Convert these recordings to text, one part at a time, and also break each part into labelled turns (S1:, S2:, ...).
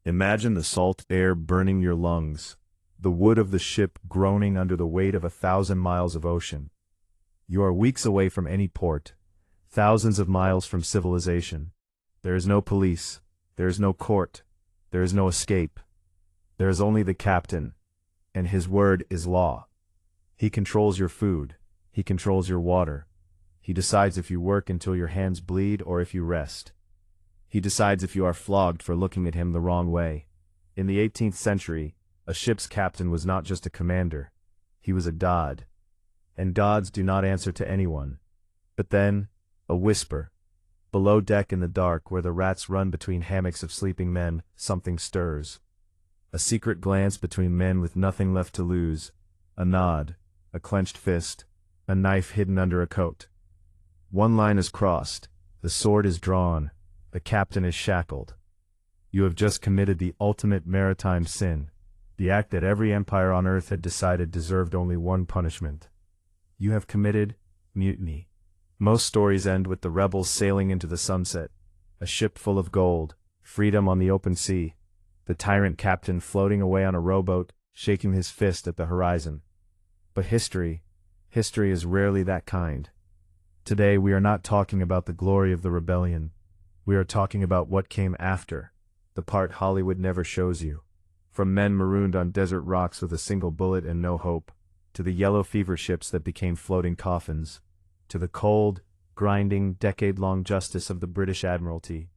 S1: Imagine the salt air burning your lungs, the wood of the ship groaning under the weight of 1,000 miles of ocean. You are weeks away from any port, thousands of miles from civilization. There is no police, there is no court, there is no escape. There is only the captain, and his word is law. He controls your food, he controls your water. He decides if you work until your hands bleed or if you rest. He decides if you are flogged for looking at him the wrong way. In the 18th century, a ship's captain was not just a commander. He was a god. And gods do not answer to anyone. But then, a whisper. Below deck in the dark where the rats run between hammocks of sleeping men, something stirs. A secret glance between men with nothing left to lose. A nod, a clenched fist, a knife hidden under a coat. One line is crossed, the sword is drawn, the captain is shackled. You have just committed the ultimate maritime sin, the act that every empire on earth had decided deserved only one punishment. You have committed mutiny. Most stories end with the rebels sailing into the sunset, a ship full of gold, freedom on the open sea, the tyrant captain floating away on a rowboat, shaking his fist at the horizon. But history is rarely that kind. Today we are not talking about the glory of the rebellion. We are talking about what came after, the part Hollywood never shows you. From men marooned on desert rocks with a single bullet and no hope, to the yellow fever ships that became floating coffins, to the cold, grinding, decade-long justice of the British Admiralty.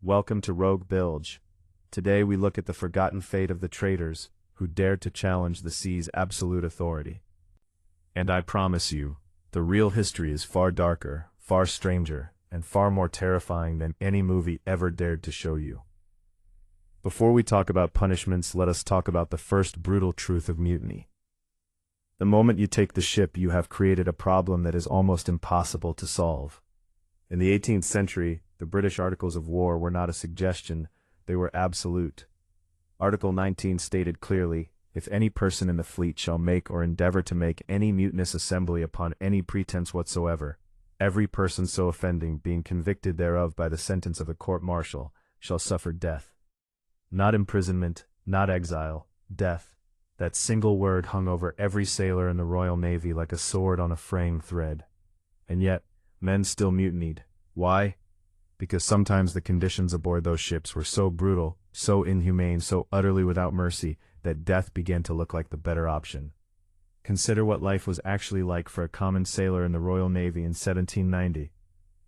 S1: Welcome to Rogue Bilge. Today we look at the forgotten fate of the traitors who dared to challenge the sea's absolute authority. And I promise you, the real history is far darker, far stranger, and far more terrifying than any movie ever dared to show you. Before we talk about punishments, let us talk about the first brutal truth of mutiny. The moment you take the ship, you have created a problem that is almost impossible to solve. In the 18th century, the British Articles of War were not a suggestion, they were absolute. Article 19 stated clearly, if any person in the fleet shall make or endeavor to make any mutinous assembly upon any pretense whatsoever, every person so offending being convicted thereof by the sentence of a court-martial, shall suffer death. Not imprisonment, not exile, death. That single word hung over every sailor in the Royal Navy like a sword on a fraying thread. And yet, men still mutinied. Why? Because sometimes the conditions aboard those ships were so brutal, so inhumane, so utterly without mercy, that death began to look like the better option. Consider what life was actually like for a common sailor in the Royal Navy in 1790.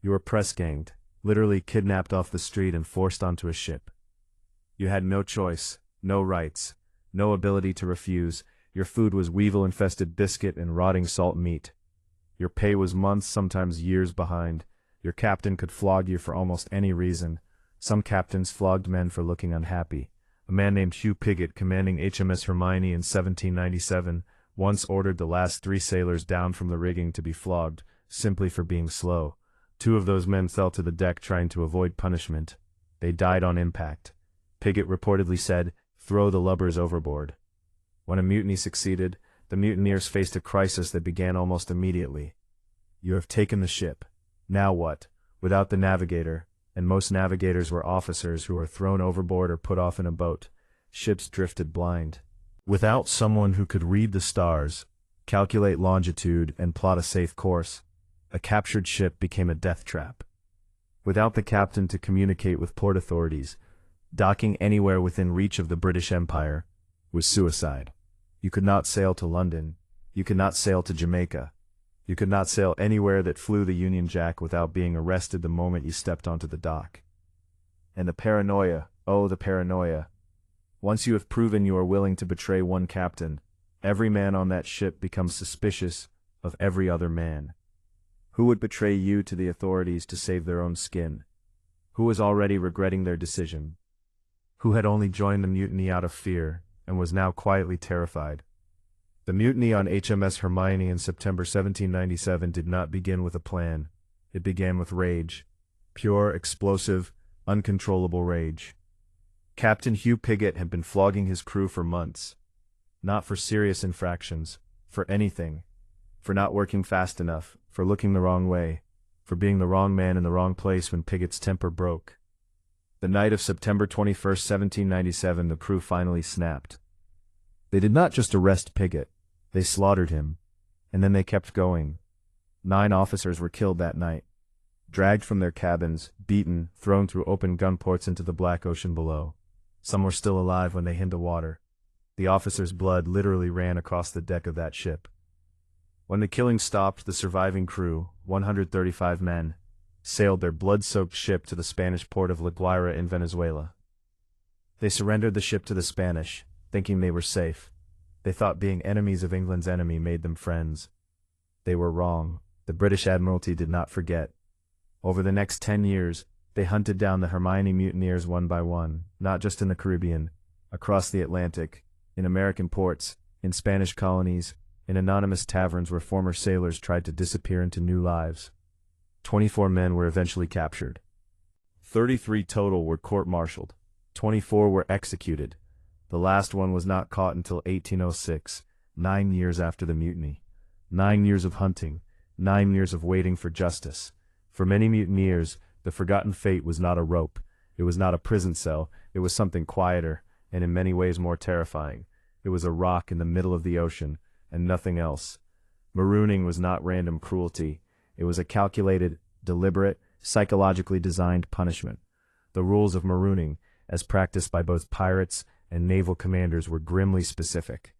S1: You were press-ganged, literally kidnapped off the street and forced onto a ship. You had no choice, no rights, no ability to refuse. Your food was weevil-infested biscuit and rotting salt meat. Your pay was months, sometimes years behind. Your captain could flog you for almost any reason. Some captains flogged men for looking unhappy. A man named Hugh Piggott, commanding HMS Hermione in 1797, once ordered the last 3 sailors down from the rigging to be flogged, simply for being slow. 2 of those men fell to the deck trying to avoid punishment. They died on impact. Piggott reportedly said, "Throw the lubbers overboard." When a mutiny succeeded, the mutineers faced a crisis that began almost immediately. You have taken the ship. Now what? Without the navigator, and most navigators were officers who were thrown overboard or put off in a boat, ships drifted blind. Without someone who could read the stars, calculate longitude, and plot a safe course, a captured ship became a death trap. Without the captain to communicate with port authorities, docking anywhere within reach of the British Empire was suicide. You could not sail to London. You could not sail to Jamaica. You could not sail anywhere that flew the Union Jack without being arrested the moment you stepped onto the dock. And the paranoia, oh the paranoia. Once you have proven you are willing to betray one captain, every man on that ship becomes suspicious of every other man. Who would betray you to the authorities to save their own skin? Who was already regretting their decision? Who had only joined the mutiny out of fear, and was now quietly terrified? The mutiny on HMS Hermione in September 1797 did not begin with a plan. It began with rage. Pure, explosive, uncontrollable rage. Captain Hugh Piggott had been flogging his crew for months. Not for serious infractions, for anything. For not working fast enough, for looking the wrong way, for being the wrong man in the wrong place when Piggott's temper broke. The night of September 21st, 1797, the crew finally snapped. They did not just arrest Piggott, they slaughtered him, and then they kept going. 9 officers were killed that night, dragged from their cabins, beaten, thrown through open gun ports into the black ocean below. Some were still alive when they hit the water. The officers' blood literally ran across the deck of that ship. When the killing stopped, the surviving crew, 135 men, sailed their blood-soaked ship to the Spanish port of La Guaira in Venezuela. They surrendered the ship to the Spanish, thinking they were safe. They thought being enemies of England's enemy made them friends. They were wrong. The British Admiralty did not forget. Over the next 10 years, they hunted down the Hermione mutineers one by one, not just in the Caribbean, across the Atlantic, in American ports, in Spanish colonies, in anonymous taverns where former sailors tried to disappear into new lives. 24 men were eventually captured. 33 total were court-martialed. 24 were executed. The last one was not caught until 1806, 9 years after the mutiny. 9 years of hunting, 9 years of waiting for justice. For many mutineers, the forgotten fate was not a rope, it was not a prison cell, it was something quieter, and in many ways more terrifying. It was a rock in the middle of the ocean, and nothing else. Marooning was not random cruelty, it was a calculated, deliberate, psychologically designed punishment. The rules of marooning, as practiced by both pirates and naval commanders, were grimly specific.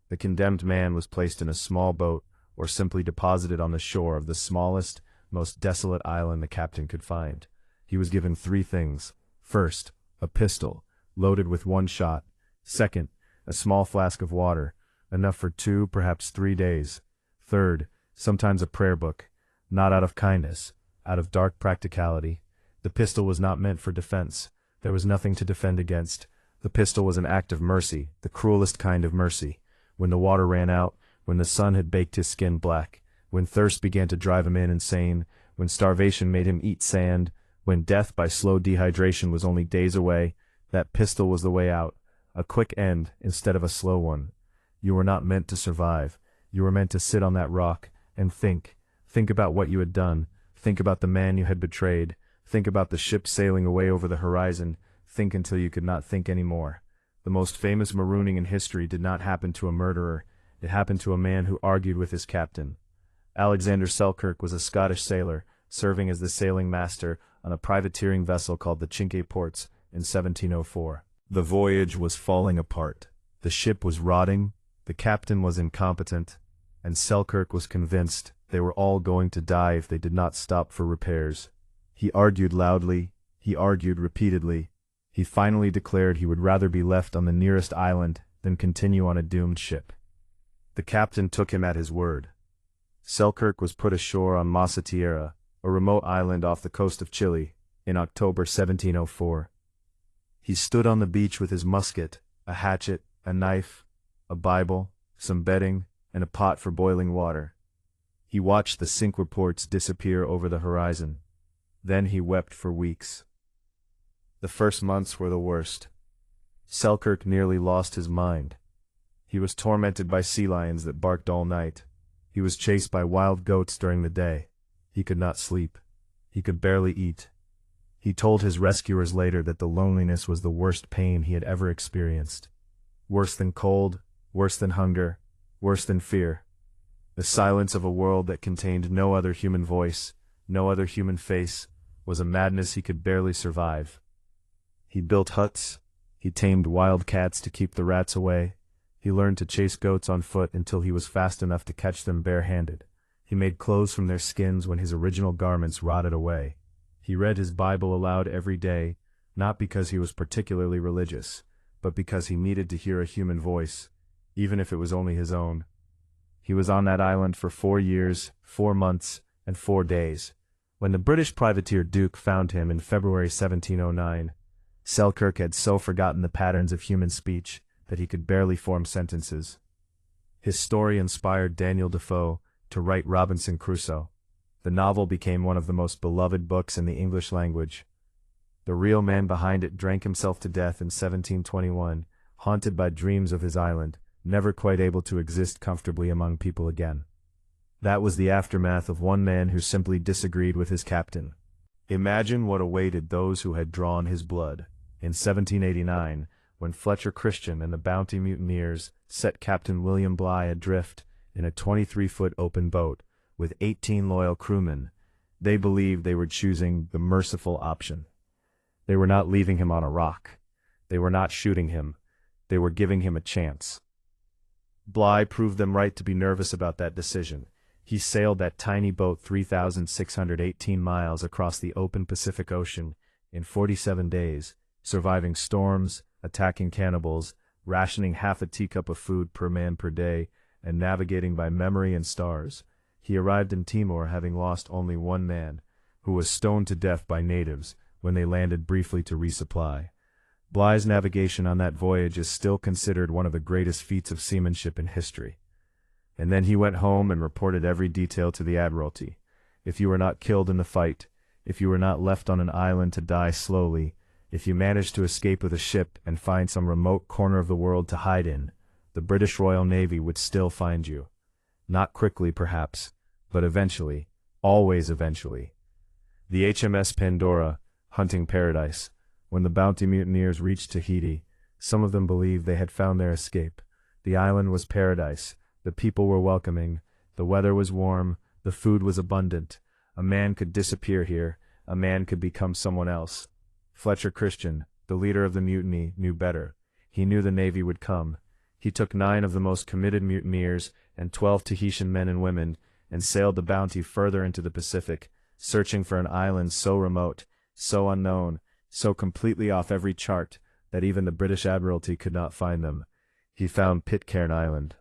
S1: The condemned man was placed in a small boat or simply deposited on the shore of the smallest, most desolate island the captain could find. He was given 3 things. First, a pistol, loaded with 1 shot. Second, a small flask of water, enough for 2, perhaps 3 days. Third, sometimes a prayer book, not out of kindness, out of dark practicality. The pistol was not meant for defense. There was nothing to defend against. The pistol was an act of mercy, the cruelest kind of mercy. When the water ran out, when the sun had baked his skin black, when thirst began to drive him insane, when starvation made him eat sand, when death by slow dehydration was only days away, that pistol was the way out, a quick end instead of a slow one. You were not meant to survive. You were meant to sit on that rock and think. Think about what you had done. Think about the man you had betrayed. Think about the ship sailing away over the horizon. Think until you could not think anymore. The most famous marooning in history did not happen to a murderer. It happened to a man who argued with his captain. Alexander Selkirk was a Scottish sailor, serving as the sailing master on a privateering vessel called the Cinque Ports in 1704. The voyage was falling apart. The ship was rotting, the captain was incompetent, and Selkirk was convinced they were all going to die if they did not stop for repairs. He argued loudly, he argued repeatedly. He finally declared he would rather be left on the nearest island than continue on a doomed ship. The captain took him at his word. Selkirk was put ashore on Masa Tierra, a remote island off the coast of Chile, in October 1704. He stood on the beach with his musket, a hatchet, a knife, a Bible, some bedding, and a pot for boiling water. He watched the Cinque Ports disappear over the horizon. Then he wept for weeks. The first months were the worst. Selkirk nearly lost his mind. He was tormented by sea lions that barked all night. He was chased by wild goats during the day. He could not sleep. He could barely eat. He told his rescuers later that the loneliness was the worst pain he had ever experienced. Worse than cold, worse than hunger, worse than fear. The silence of a world that contained no other human voice, no other human face, was a madness he could barely survive. He built huts. He tamed wild cats to keep the rats away. He learned to chase goats on foot until he was fast enough to catch them bare-handed. He made clothes from their skins when his original garments rotted away. He read his Bible aloud every day, not because he was particularly religious, but because he needed to hear a human voice, even if it was only his own. He was on that island for 4 years, 4 months, and 4 days. When the British privateer Duke found him in February 1709, Selkirk had so forgotten the patterns of human speech that he could barely form sentences. His story inspired Daniel Defoe to write Robinson Crusoe. The novel became one of the most beloved books in the English language. The real man behind it drank himself to death in 1721, haunted by dreams of his island, never quite able to exist comfortably among people again. That was the aftermath of one man who simply disagreed with his captain. Imagine what awaited those who had drawn his blood. In 1789, when Fletcher Christian and the Bounty mutineers set Captain William Bligh adrift in a 23-foot open boat with 18 loyal crewmen, they believed they were choosing the merciful option. They were not leaving him on a rock. They were not shooting him. They were giving him a chance. Bligh proved them right to be nervous about that decision. He sailed that tiny boat 3,618 miles across the open Pacific Ocean in 47 days, surviving storms, attacking cannibals, rationing half a teacup of food per man per day, and navigating by memory and stars. He arrived in Timor having lost only one man, who was stoned to death by natives when they landed briefly to resupply. Bligh's navigation on that voyage is still considered one of the greatest feats of seamanship in history. And then he went home and reported every detail to the Admiralty. If you were not killed in the fight, if you were not left on an island to die slowly, if you managed to escape with a ship and find some remote corner of the world to hide in, the British Royal Navy would still find you. Not quickly, perhaps, but eventually, always eventually. The HMS Pandora, hunting paradise. When the Bounty mutineers reached Tahiti, some of them believed they had found their escape. The island was paradise. The people were welcoming. The weather was warm. The food was abundant. A man could disappear here. A man could become someone else. Fletcher Christian, the leader of the mutiny, knew better. He knew the Navy would come. He took 9 of the most committed mutineers and 12 Tahitian men and women and sailed the Bounty further into the Pacific, searching for an island so remote, so unknown, so completely off every chart that even the British Admiralty could not find them. He found Pitcairn Island,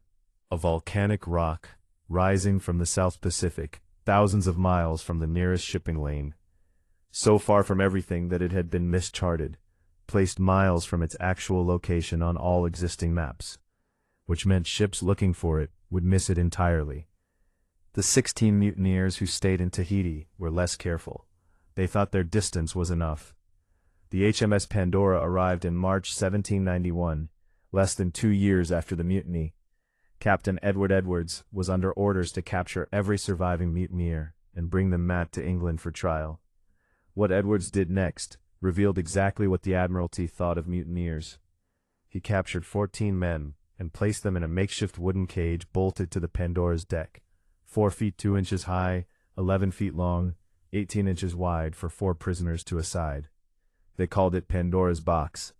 S1: a volcanic rock rising from the South Pacific, thousands of miles from the nearest shipping lane. So far from everything that it had been mischarted, placed miles from its actual location on all existing maps, which meant ships looking for it would miss it entirely. The 16 mutineers who stayed in Tahiti were less careful. They thought their distance was enough. The HMS Pandora arrived in March 1791, less than 2 years after the mutiny. Captain Edward Edwards was under orders to capture every surviving mutineer and bring them mad to England for trial. What Edwards did next revealed exactly what the Admiralty thought of mutineers. He captured 14 men and placed them in a makeshift wooden cage bolted to the Pandora's deck, 4 feet 2 inches high, 11 feet long, 18 inches wide for 4 prisoners to a side. They called it Pandora's box.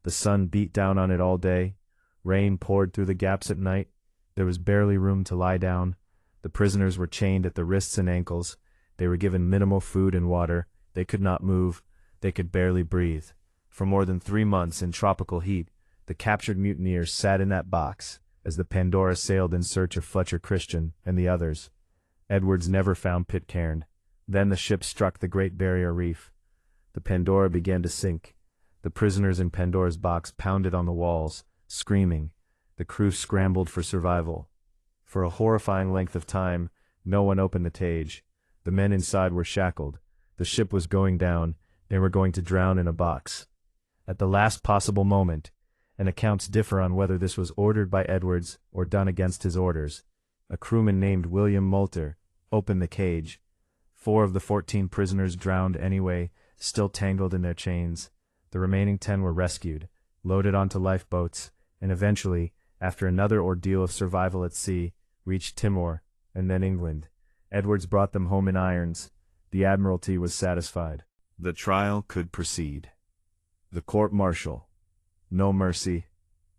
S1: The sun beat down on it all day. Rain poured through the gaps at night. There was barely room to lie down. The prisoners were chained at the wrists and ankles. They were given minimal food and water. They could not move. They could barely breathe. For more than 3 months in tropical heat, the captured mutineers sat in that box as the Pandora sailed in search of Fletcher Christian and the others. Edwards never found Pitcairn. Then the ship struck the Great Barrier Reef. The Pandora began to sink. The prisoners in Pandora's box pounded on the walls, screaming. The crew scrambled for survival. For a horrifying length of time, no one opened the cage. The men inside were shackled. The ship was going down. They were going to drown in a box. At the last possible moment, and accounts differ on whether this was ordered by Edwards or done against his orders, a crewman named William Moulter opened the cage. 4 of the 14 prisoners drowned anyway, still tangled in their chains. The remaining 10 were rescued, loaded onto lifeboats, and eventually, after another ordeal of survival at sea, reached Timor, and then England. Edwards brought them home in irons. The Admiralty was satisfied. The trial could proceed. The court-martial. No mercy,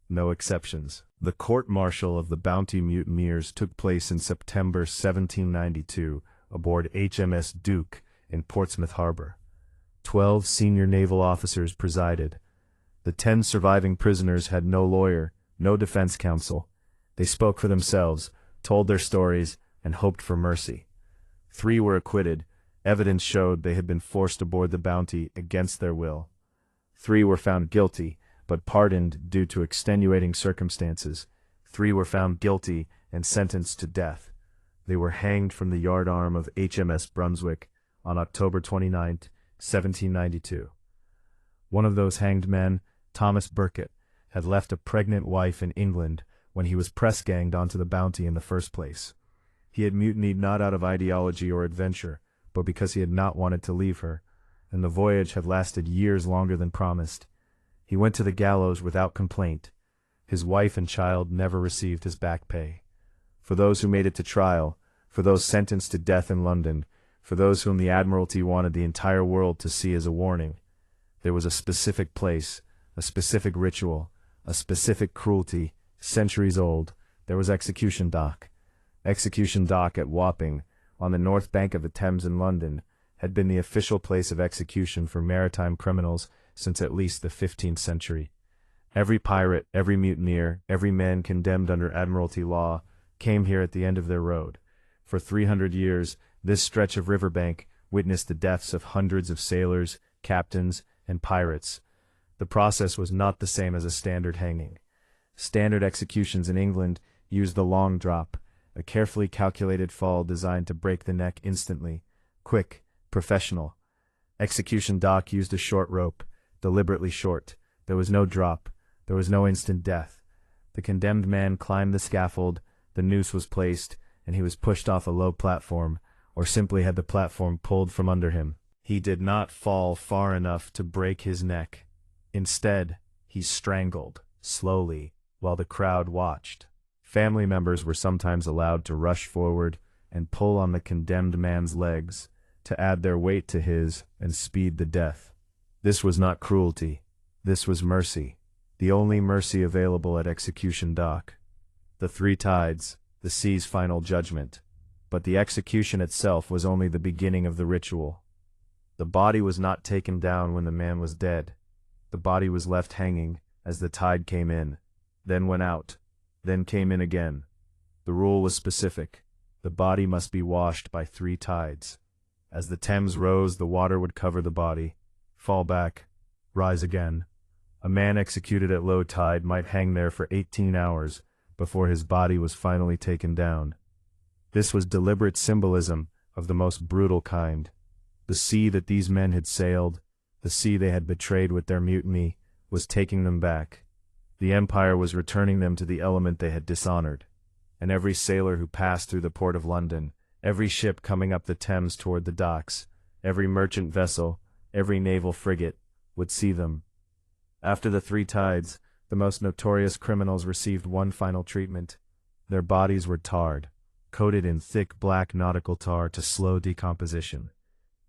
S1: no exceptions. The court-martial of the Bounty mutineers took place in September 1792 aboard HMS Duke in Portsmouth Harbor. 12 senior naval officers presided. The 10 surviving prisoners had no lawyer, no defense counsel. They spoke for themselves, told their stories, and hoped for mercy. 3 were acquitted. Evidence showed they had been forced aboard the Bounty against their will. 3 were found guilty, but pardoned due to extenuating circumstances. 3 were found guilty and sentenced to death. They were hanged from the yardarm of HMS Brunswick on October 29, 1792. One of those hanged men, Thomas Burkitt, had left a pregnant wife in England when he was press-ganged onto the Bounty in the first place. He had mutinied not out of ideology or adventure, but because he had not wanted to leave her. and the voyage had lasted years longer than promised. He went to the gallows without complaint. His wife and child never received his back pay. For those who made it to trial, for those sentenced to death in London, for those whom the Admiralty wanted the entire world to see as a warning, there was a specific place, a specific ritual, a specific cruelty, centuries old. There was Execution Dock. Execution Dock at Wapping, on the north bank of the Thames in London, had been the official place of execution for maritime criminals since at least the 15th century. Every pirate, every mutineer, every man condemned under Admiralty law came here at the end of their road. For 300 years, this stretch of riverbank witnessed the deaths of hundreds of sailors, captains, and pirates. The process was not the same as a standard hanging. Standard executions in England used the long drop, a carefully calculated fall designed to break the neck instantly. Quick, professional. Execution Dock used a short rope, deliberately short. There was no drop. There was no instant death. The condemned man climbed the scaffold, the noose was placed, and he was pushed off a low platform, or simply had the platform pulled from under him. He did not fall far enough to break his neck. Instead, he strangled, slowly, while the crowd watched. Family members were sometimes allowed to rush forward and pull on the condemned man's legs, to add their weight to his and speed the death. This was not cruelty. This was mercy, the only mercy available at Execution Dock. The three tides, the sea's final judgment. But the execution itself was only the beginning of the ritual. The body was not taken down when the man was dead. The body was left hanging as the tide came in, then went out, then came in again. The rule was specific. The body must be washed by 3 tides. As the Thames rose, the water would cover the body, fall back, rise again. A man executed at low tide might hang there for 18 hours before his body was finally taken down. This was deliberate symbolism of the most brutal kind. The sea that these men had sailed, the sea they had betrayed with their mutiny, was taking them back. The Empire was returning them to the element they had dishonored. And every sailor who passed through the port of London, every ship coming up the Thames toward the docks, every merchant vessel, every naval frigate, would see them. After the 3 tides, the most notorious criminals received one final treatment. Their bodies were tarred, coated in thick black nautical tar to slow decomposition.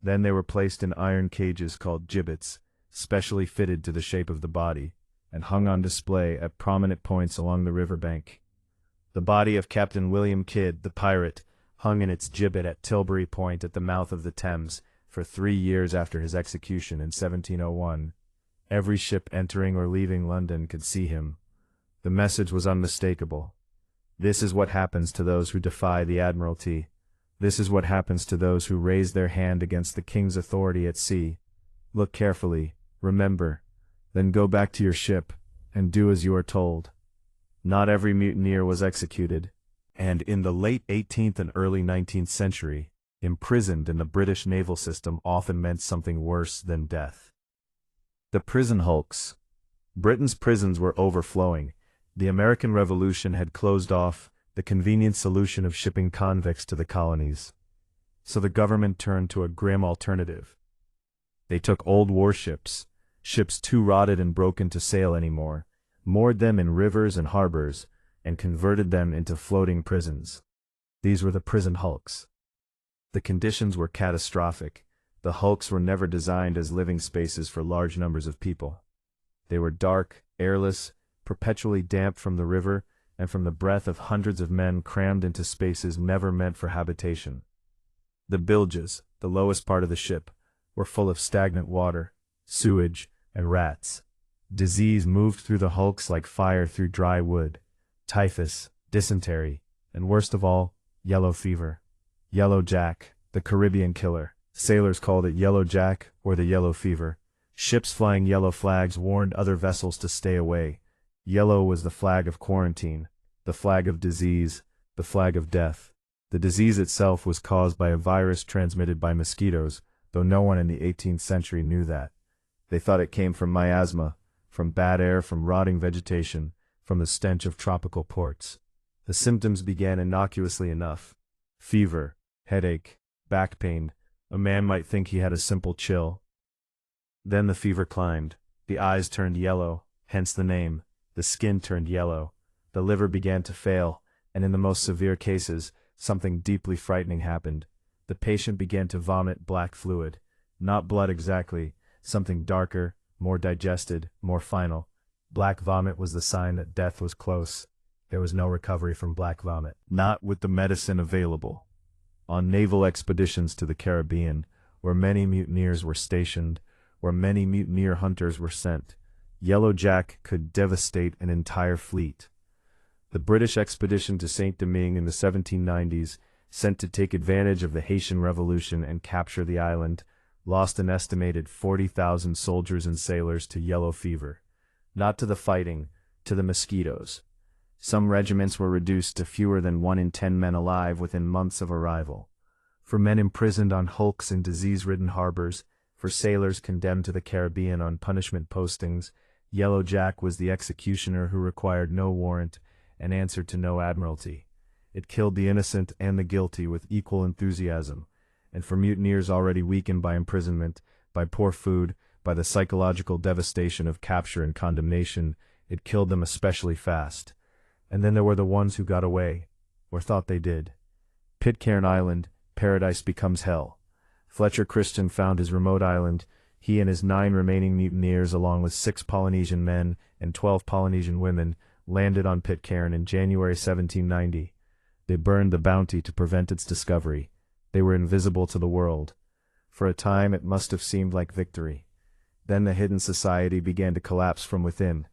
S1: Then they were placed in iron cages called gibbets, specially fitted to the shape of the body, and hung on display at prominent points along the riverbank. The body of Captain William Kidd, the pirate, hung in its gibbet at Tilbury Point at the mouth of the Thames for 3 years after his execution in 1701. Every ship entering or leaving London could see him. The message was unmistakable. This is what happens to those who defy the Admiralty. This is what happens to those who raise their hand against the King's authority at sea. Look carefully, remember, then go back to your ship, and do as you are told. Not every mutineer was executed, and in the late 18th and early 19th century, imprisoned in the British naval system often meant something worse than death. The prison hulks. Britain's prisons were overflowing. The American Revolution had closed off the convenient solution of shipping convicts to the colonies. So the government turned to a grim alternative. They took old warships, ships too rotted and broken to sail anymore, moored them in rivers and harbors, and converted them into floating prisons. These were the prison hulks. The conditions were catastrophic. The hulks were never designed as living spaces for large numbers of people. They were dark, airless, perpetually damp from the river and from the breath of hundreds of men crammed into spaces never meant for habitation. The bilges, the lowest part of the ship, were full of stagnant water, sewage, and rats. Disease moved through the hulks like fire through dry wood. Typhus, dysentery, and worst of all, yellow fever. Yellow Jack, the Caribbean killer. Sailors called it Yellow Jack or the yellow fever. Ships flying yellow flags warned other vessels to stay away. Yellow was the flag of quarantine, the flag of disease, the flag of death. The disease itself was caused by a virus transmitted by mosquitoes, though no one in the 18th century knew that. They thought it came from miasma, from bad air, from rotting vegetation, from the stench of tropical ports. The symptoms began innocuously enough. Fever, headache, back pain. A man might think he had a simple chill. Then the fever climbed. The eyes turned yellow, hence the name. The skin turned yellow. The liver began to fail, and in the most severe cases, something deeply frightening happened. The patient began to vomit black fluid. Not blood exactly, something darker, more digested, more final. Black vomit was the sign that death was close. There was no recovery from black vomit. Not with the medicine available. On naval expeditions to the Caribbean, where many mutineers were stationed, where many mutineer hunters were sent, Yellow Jack could devastate an entire fleet. The British expedition to Saint-Domingue in the 1790s, sent to take advantage of the Haitian Revolution and capture the island, lost an estimated 40,000 soldiers and sailors to yellow fever. Not to the fighting, to the mosquitoes. Some regiments were reduced to fewer than 1 in 10 men alive within months of arrival. For men imprisoned on hulks in disease-ridden harbors, for sailors condemned to the Caribbean on punishment postings, Yellow Jack was the executioner who required no warrant and answered to no admiralty. It killed the innocent and the guilty with equal enthusiasm, and for mutineers already weakened by imprisonment, by poor food, by the psychological devastation of capture and condemnation, it killed them especially fast. And then there were the ones who got away, or thought they did. Pitcairn Island, paradise becomes hell. Fletcher Christian found his remote island. He and his 9 remaining mutineers, along with 6 Polynesian men and 12 Polynesian women, landed on Pitcairn in January 1790. They burned the Bounty to prevent its discovery. They were invisible to the world. For a time it must have seemed like victory. Then the hidden society began to collapse from within.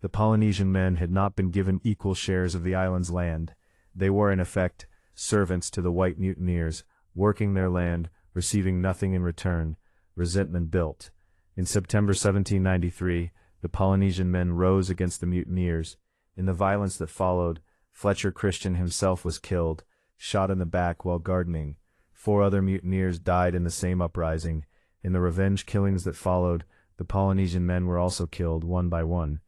S1: The Polynesian men had not been given equal shares of the island's land. They were, in effect, servants to the white mutineers, working their land, receiving nothing in return. Resentment built. In September 1793, the Polynesian men rose against the mutineers. In the violence that followed, Fletcher Christian himself was killed, shot in the back while gardening. 4 other mutineers died in the same uprising. In the revenge killings that followed, the Polynesian men were also killed one by one.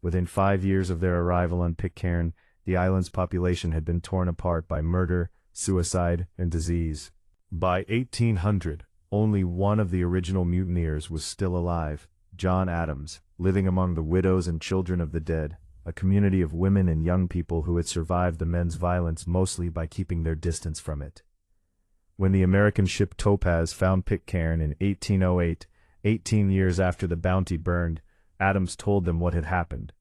S1: Within 5 years of their arrival on Pitcairn, the island's population had been torn apart by murder, suicide, and disease. By 1800, only one of the original mutineers was still alive, John Adams, living among the widows and children of the dead, a community of women and young people who had survived the men's violence mostly by keeping their distance from it. When the American ship Topaz found Pitcairn in 1808, 18 years after the Bounty burned, Adams told them what had happened.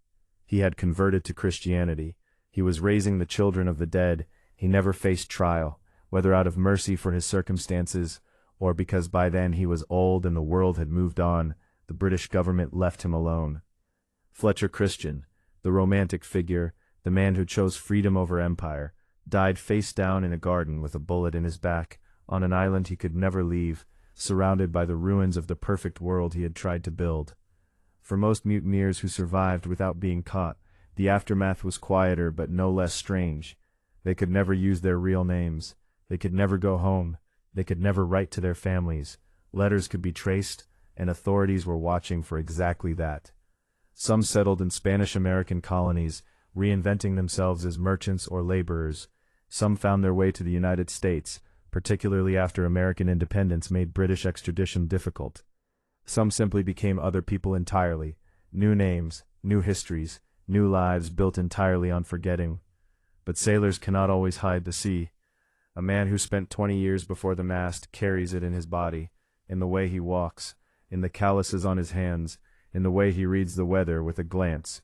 S1: He had converted to Christianity. He was raising the children of the dead. He never faced trial, whether out of mercy for his circumstances, or because by then he was old and the world had moved on. The British government left him alone. Fletcher Christian, the romantic figure, the man who chose freedom over empire, died face down in a garden with a bullet in his back, on an island he could never leave, surrounded by the ruins of the perfect world he had tried to build. For most mutineers who survived without being caught, the aftermath was quieter but no less strange. They could never use their real names. They could never go home. They could never write to their families. Letters could be traced, and authorities were watching for exactly that. Some settled in Spanish-American colonies, reinventing themselves as merchants or laborers. Some found their way to the United States, particularly after American independence made British extradition difficult. Some simply became other people entirely, new names, new histories, new lives built entirely on forgetting. But sailors cannot always hide the sea. A man who spent 20 years before the mast carries it in his body, in the way he walks, in the calluses on his hands, in the way he reads the weather with a glance.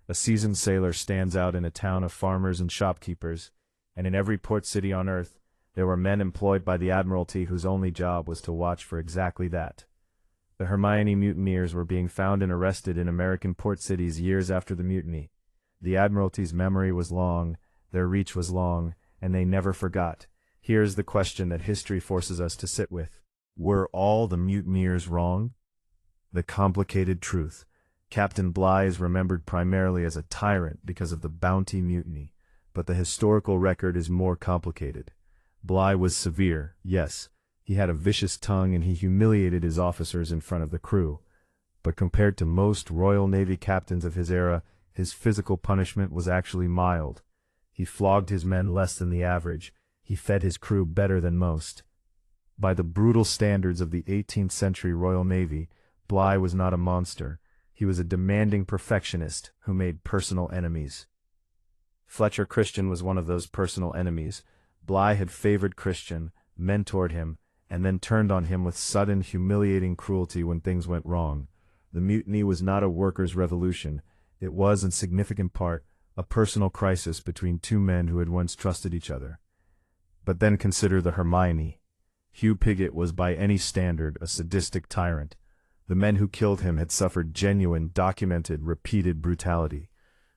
S1: A seasoned sailor stands out in a town of farmers and shopkeepers, and in every port city on earth, there were men employed by the Admiralty whose only job was to watch for exactly that. The Hermione mutineers were being found and arrested in American port cities years after the mutiny. The Admiralty's memory was long, their reach was long, and they never forgot. Here is the question that history forces us to sit with. Were all the mutineers wrong? The complicated truth. Captain Bligh is remembered primarily as a tyrant because of the Bounty mutiny, but the historical record is more complicated. Bligh was severe, yes. He had a vicious tongue and he humiliated his officers in front of the crew. But compared to most Royal Navy captains of his era, his physical punishment was actually mild. He flogged his men less than the average. He fed his crew better than most. By the brutal standards of the 18th century Royal Navy, Bligh was not a monster. He was a demanding perfectionist who made personal enemies. Fletcher Christian was one of those personal enemies. Bligh had favored Christian, mentored him, and then turned on him with sudden, humiliating cruelty when things went wrong. The mutiny was not a workers' revolution. It was, in significant part, a personal crisis between two men who had once trusted each other. But then consider the Hermione. Hugh Pigott was by any standard a sadistic tyrant. The men who killed him had suffered genuine, documented, repeated brutality.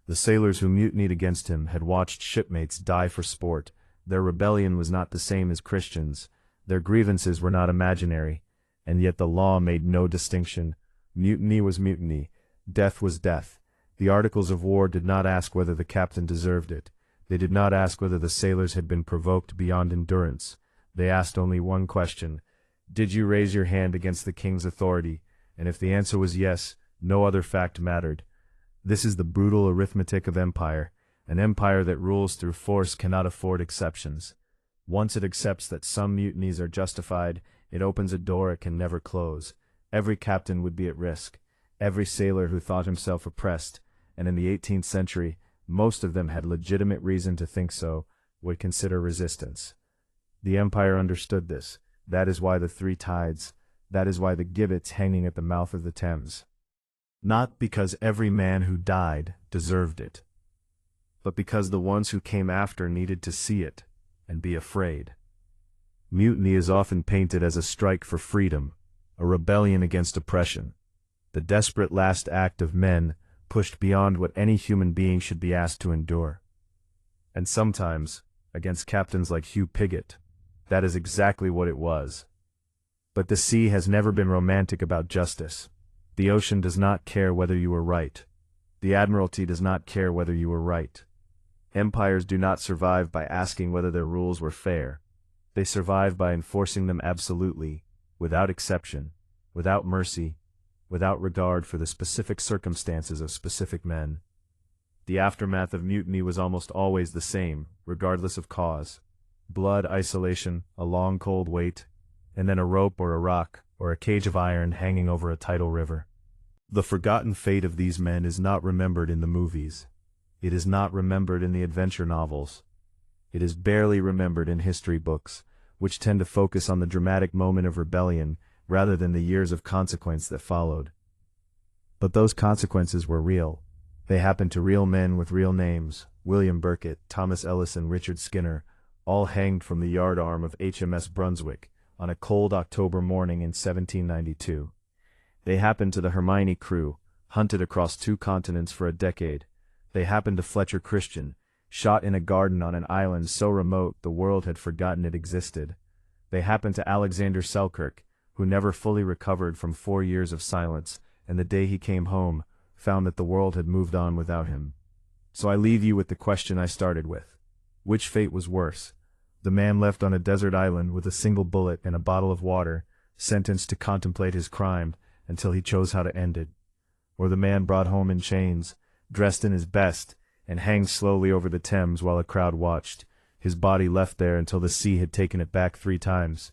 S1: The sailors who mutinied against him had watched shipmates die for sport. Their rebellion was not the same as Christians. Their grievances were not imaginary, and yet the law made no distinction. Mutiny was mutiny. Death was death. The Articles of War did not ask whether the captain deserved it. They did not ask whether the sailors had been provoked beyond endurance. They asked only one question: did you raise your hand against the king's authority? And if the answer was yes, no other fact mattered. This is the brutal arithmetic of empire. An empire that rules through force cannot afford exceptions. Once it accepts that some mutinies are justified, it opens a door it can never close. Every captain would be at risk. Every sailor who thought himself oppressed, and in the 18th century, most of them had legitimate reason to think so, would consider resistance. The empire understood this. That is why the three tides. That is why the gibbets hanging at the mouth of the Thames. Not because every man who died deserved it, but because the ones who came after needed to see it and be afraid. Mutiny is often painted as a strike for freedom, a rebellion against oppression, the desperate last act of men pushed beyond what any human being should be asked to endure. And sometimes, against captains like Hugh Pigott, that is exactly what it was. But the sea has never been romantic about justice. The ocean does not care whether you were right. The Admiralty does not care whether you were right. Empires do not survive by asking whether their rules were fair. They survive by enforcing them absolutely, without exception, without mercy, without regard for the specific circumstances of specific men. The aftermath of mutiny was almost always the same, regardless of cause. Blood, isolation, a long cold wait, and then a rope or a rock or a cage of iron hanging over a tidal river. The forgotten fate of these men is not remembered in the movies. It is not remembered in the adventure novels. It is barely remembered in history books, which tend to focus on the dramatic moment of rebellion rather than the years of consequence that followed. But those consequences were real. They happened to real men with real names: William Burkitt, Thomas Ellis, and Richard Skinner, all hanged from the yardarm of HMS Brunswick on a cold October morning in 1792. They happened to the Hermione crew, hunted across 2 continents for a decade. They happened to Fletcher Christian, shot in a garden on an island so remote the world had forgotten it existed. They happened to Alexander Selkirk, who never fully recovered from 4 years of silence, and the day he came home, found that the world had moved on without him. So I leave you with the question I started with. Which fate was worse? The man left on a desert island with a single bullet and a bottle of water, sentenced to contemplate his crime until he chose how to end it. Or the man brought home in chains, dressed in his best, and hanged slowly over the Thames while a crowd watched, his body left there until the sea had taken it back 3 times.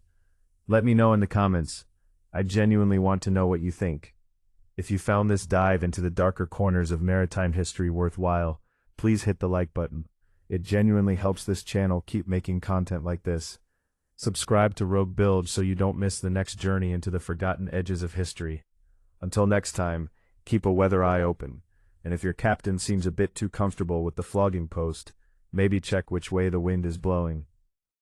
S1: Let me know in the comments. I genuinely want to know what you think. If you found this dive into the darker corners of maritime history worthwhile, please hit the like button. It genuinely helps this channel keep making content like this. Subscribe to Rogue Bilge so you don't miss the next journey into the forgotten edges of history. Until next time, keep a weather eye open, and if your captain seems a bit too comfortable with the flogging post, maybe check which way the wind is blowing.